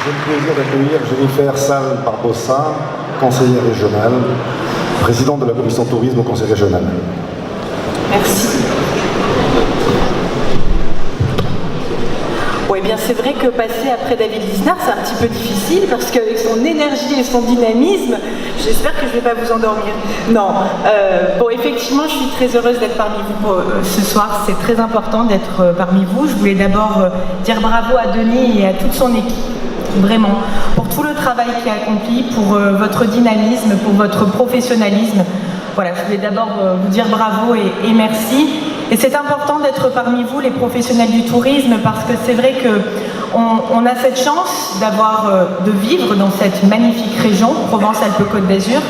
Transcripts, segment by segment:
J'ai le plaisir d'accueillir Jennifer Salles-Barbossa, conseillère régionale, présidente de la commission tourisme au conseil régional. Merci. Oui, bien c'est vrai que passer après David Lisnard, c'est un petit peu difficile parce qu'avec son énergie et son dynamisme, j'espère que je ne vais pas vous endormir. Non. Bon, effectivement, je suis très heureuse d'être parmi vous ce soir. C'est très important d'être parmi vous. Je voulais d'abord dire bravo à Denis et à toute son équipe, vraiment, pour tout le travail qui est accompli, pour votre dynamisme, pour votre professionnalisme. Voilà, je voulais d'abord vous dire bravo et merci. Et c'est important d'être parmi vous, les professionnels du tourisme, parce que c'est vrai qu'on a cette chance de vivre dans cette magnifique région, Provence-Alpes-Côte d'Azur.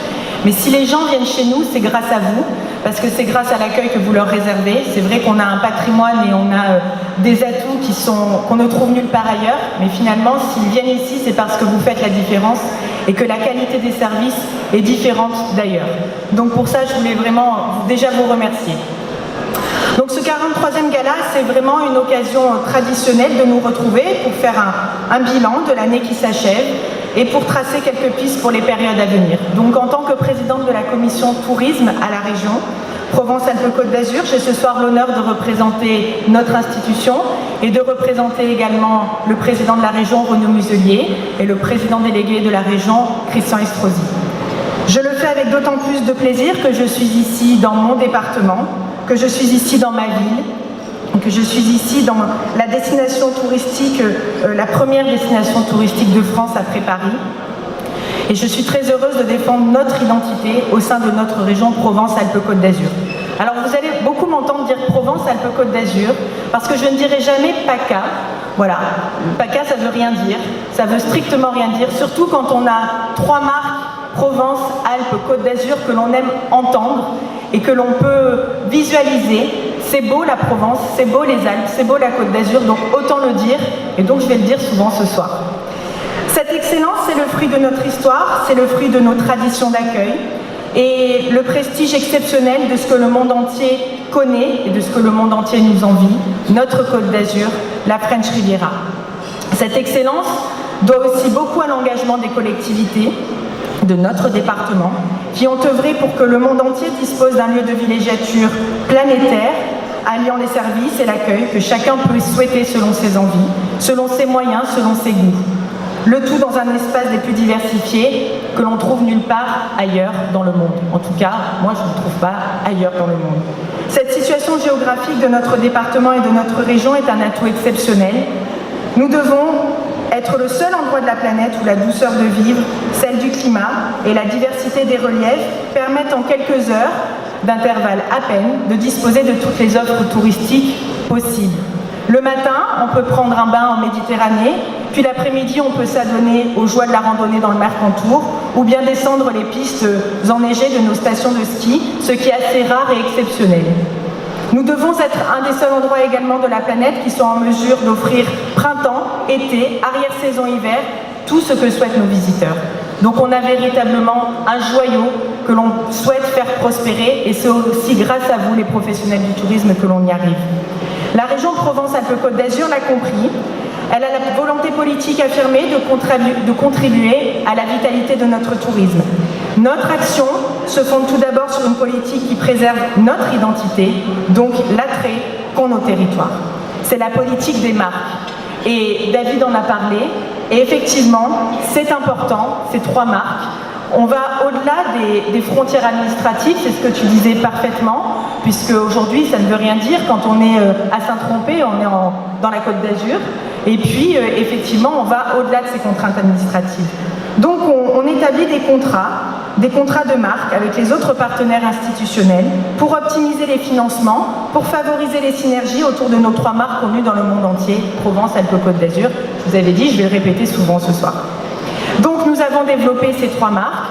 Mais si les gens viennent chez nous, c'est grâce à vous, parce que c'est grâce à l'accueil que vous leur réservez. C'est vrai qu'on a un patrimoine et on a des atouts qu'on ne trouve nulle part ailleurs. Mais finalement, s'ils viennent ici, c'est parce que vous faites la différence et que la qualité des services est différente d'ailleurs. Donc pour ça, je voulais vraiment déjà vous remercier. Donc ce 43e gala, c'est vraiment une occasion traditionnelle de nous retrouver pour faire un bilan de l'année qui s'achève et pour tracer quelques pistes pour les périodes à venir. Donc en tant que présidente de la commission tourisme à la région Provence-Alpes-Côte d'Azur, j'ai ce soir l'honneur de représenter notre institution et de représenter également le président de la région Renaud Muselier et le président délégué de la région Christian Estrosi. Je le fais avec d'autant plus de plaisir que je suis ici dans mon département, que je suis ici dans ma ville, que je suis ici dans la destination touristique, la première destination touristique de France après Paris. Et je suis très heureuse de défendre notre identité au sein de notre région Provence-Alpes-Côte d'Azur. Alors vous allez beaucoup m'entendre dire Provence-Alpes-Côte d'Azur, parce que je ne dirai jamais PACA. Voilà, PACA ça veut rien dire, ça veut strictement rien dire, surtout quand on a 3 marques Provence, Alpes, Côte d'Azur que l'on aime entendre et que l'on peut visualiser. C'est beau la Provence, c'est beau les Alpes, c'est beau la Côte d'Azur, donc autant le dire, et donc je vais le dire souvent ce soir. Cette excellence, c'est le fruit de notre histoire, c'est le fruit de nos traditions d'accueil et le prestige exceptionnel de ce que le monde entier connaît et de ce que le monde entier nous envie, notre Côte d'Azur, la French Riviera. Cette excellence doit aussi beaucoup à l'engagement des collectivités de notre département, qui ont œuvré pour que le monde entier dispose d'un lieu de villégiature planétaire, alliant les services et l'accueil que chacun peut souhaiter selon ses envies, selon ses moyens, selon ses goûts. Le tout dans un espace des plus diversifiés que l'on trouve nulle part ailleurs dans le monde. En tout cas, moi je ne trouve pas ailleurs dans le monde. Cette situation géographique de notre département et de notre région est un atout exceptionnel. Nous devons être le seul endroit de la planète où la douceur de vivre, celle du climat et la diversité des reliefs permettent en quelques heures d'intervalle à peine de disposer de toutes les offres touristiques possibles. Le matin, on peut prendre un bain en Méditerranée, puis l'après-midi, on peut s'adonner aux joies de la randonnée dans le Mercantour ou bien descendre les pistes enneigées de nos stations de ski, ce qui est assez rare et exceptionnel. Nous devons être un des seuls endroits également de la planète qui sont en mesure d'offrir printemps, été, arrière-saison, hiver, tout ce que souhaitent nos visiteurs. Donc on a véritablement un joyau que l'on souhaite faire prospérer et c'est aussi grâce à vous, les professionnels du tourisme, que l'on y arrive. La région Provence-Alpes-Côte d'Azur l'a compris. Elle a la volonté politique affirmée de contribuer à la vitalité de notre tourisme. Notre action se fonde tout d'abord sur une politique qui préserve notre identité, donc l'attrait qu'ont nos territoires. C'est la politique des marques. Et David en a parlé. Et effectivement, c'est important, ces 3 marques. On va au-delà des frontières administratives, c'est ce que tu disais parfaitement, puisque aujourd'hui, ça ne veut rien dire. Quand on est à Saint-Tropez, on est dans la Côte d'Azur. Et puis, effectivement, on va au-delà de ces contraintes administratives. Donc, on établit des contrats de marque avec les autres partenaires institutionnels pour optimiser les financements, pour favoriser les synergies autour de nos 3 marques connues dans le monde entier, Provence, Alpes, Côte d'Azur. Je vous avais dit, je vais le répéter souvent ce soir. Donc, nous avons développé ces 3 marques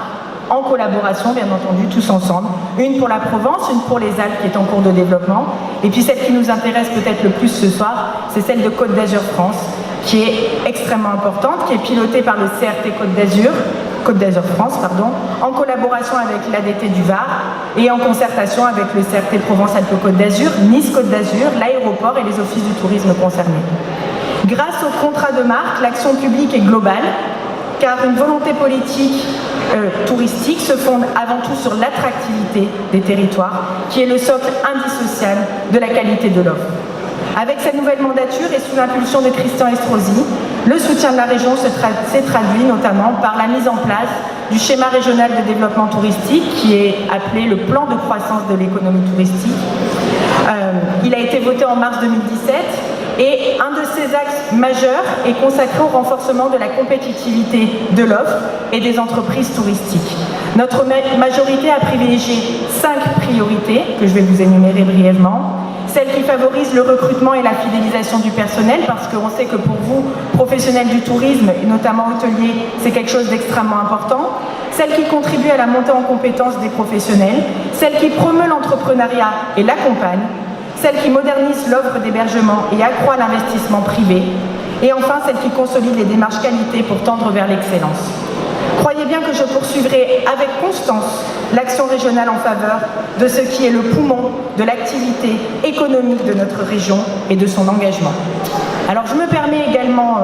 en collaboration, bien entendu, tous ensemble. Une pour la Provence, une pour les Alpes qui est en cours de développement. Et puis celle qui nous intéresse peut-être le plus ce soir, c'est celle de Côte d'Azur France, qui est extrêmement importante, qui est pilotée par le CRT Côte d'Azur France, en collaboration avec l'ADT du Var et en concertation avec le CRT Provence-Alpes-Côte d'Azur, Nice-Côte d'Azur, l'aéroport et les offices du tourisme concernés. Grâce au contrat de marque, l'action publique est globale, car une volonté politique touristique se fonde avant tout sur l'attractivité des territoires, qui est le socle indissociable de la qualité de l'offre. Avec cette nouvelle mandature et sous l'impulsion de Christian Estrosi, le soutien de la région s'est traduit notamment par la mise en place du schéma régional de développement touristique, qui est appelé le plan de croissance de l'économie touristique. Il a été voté en mars 2017 et un de ses axes majeurs est consacré au renforcement de la compétitivité de l'offre et des entreprises touristiques. Notre majorité a privilégié 5 priorités que je vais vous énumérer brièvement. Celle qui favorise le recrutement et la fidélisation du personnel, parce qu'on sait que pour vous, professionnels du tourisme, et notamment hôteliers, c'est quelque chose d'extrêmement important. Celle qui contribue à la montée en compétences des professionnels. Celle qui promeut l'entrepreneuriat et l'accompagne. Celle qui modernise l'offre d'hébergement et accroît l'investissement privé. Et enfin, celle qui consolide les démarches qualité pour tendre vers l'excellence. Croyez bien que je poursuivrai avec constance l'action régionale en faveur de ce qui est le poumon de l'activité économique de notre région et de son engagement. Alors je me permets également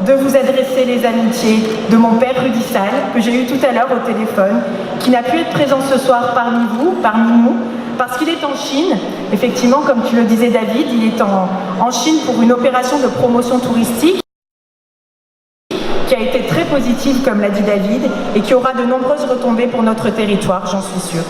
de vous adresser les amitiés de mon père Rudissal, que j'ai eu tout à l'heure au téléphone, qui n'a pu être présent ce soir parmi nous, parce qu'il est en Chine. Effectivement, comme tu le disais David, il est en Chine pour une opération de promotion touristique qui a été très positive, comme l'a dit David, et qui aura de nombreuses retombées pour notre territoire, j'en suis sûre.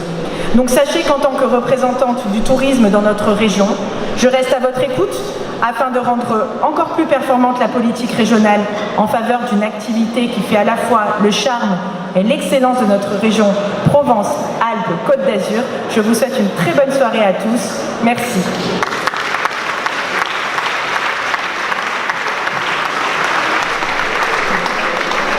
Donc sachez qu'en tant que représentante du tourisme dans notre région, je reste à votre écoute afin de rendre encore plus performante la politique régionale en faveur d'une activité qui fait à la fois le charme et l'excellence de notre région Provence-Alpes-Côte d'Azur. Je vous souhaite une très bonne soirée à tous. Merci.